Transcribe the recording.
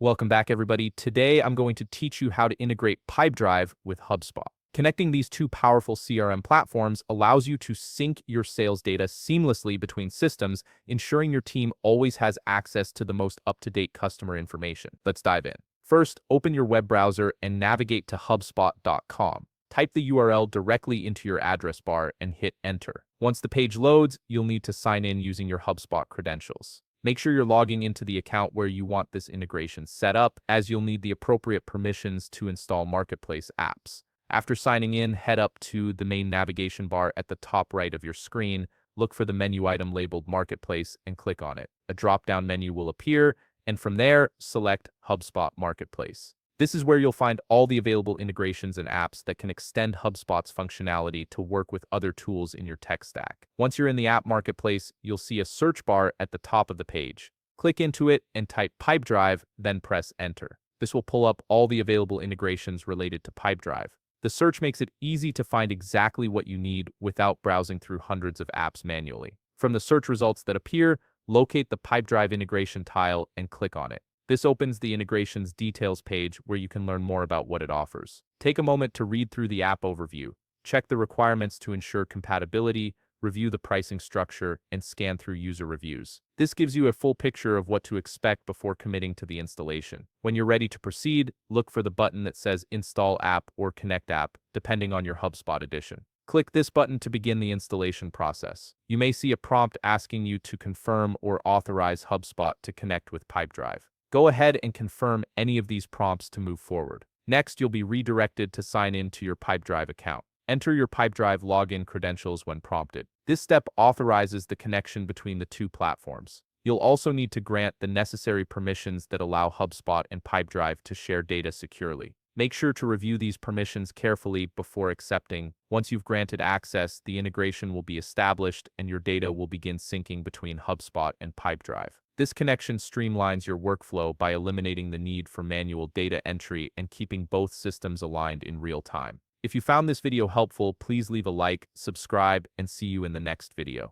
Welcome back, everybody. Today, I'm going to teach you how to integrate Pipedrive with HubSpot. Connecting these two powerful CRM platforms allows you to sync your sales data seamlessly between systems, ensuring your team always has access to the most up-to-date customer information. Let's dive in. First, open your web browser and navigate to HubSpot.com. Type the URL directly into your address bar and hit enter. Once the page loads, you'll need to sign in using your HubSpot credentials. Make sure you're logging into the account where you want this integration set up, as you'll need the appropriate permissions to install marketplace apps. After signing in, head up to the main navigation bar at the top right of your screen, look for the menu item labeled Marketplace and click on it. A drop-down menu will appear, and from there, select HubSpot Marketplace. This is where you'll find all the available integrations and apps that can extend HubSpot's functionality to work with other tools in your tech stack. Once you're in the app marketplace, you'll see a search bar at the top of the page. Click into it and type Pipedrive, then press enter. This will pull up all the available integrations related to Pipedrive. The search makes it easy to find exactly what you need without browsing through hundreds of apps manually. From the search results that appear, locate the Pipedrive integration tile and click on it. This opens the integrations details page where you can learn more about what it offers. Take a moment to read through the app overview, check the requirements to ensure compatibility, review the pricing structure, and scan through user reviews. This gives you a full picture of what to expect before committing to the installation. When you're ready to proceed, look for the button that says Install App or Connect App, depending on your HubSpot edition. Click this button to begin the installation process. You may see a prompt asking you to confirm or authorize HubSpot to connect with Pipedrive. Go ahead and confirm any of these prompts to move forward. Next, you'll be redirected to sign in to your Pipedrive account. Enter your Pipedrive login credentials when prompted. This step authorizes the connection between the two platforms. You'll also need to grant the necessary permissions that allow HubSpot and Pipedrive to share data securely. Make sure to review these permissions carefully before accepting. Once you've granted access, the integration will be established and your data will begin syncing between HubSpot and Pipedrive. This connection streamlines your workflow by eliminating the need for manual data entry and keeping both systems aligned in real time. If you found this video helpful, please leave a like, subscribe, and see you in the next video.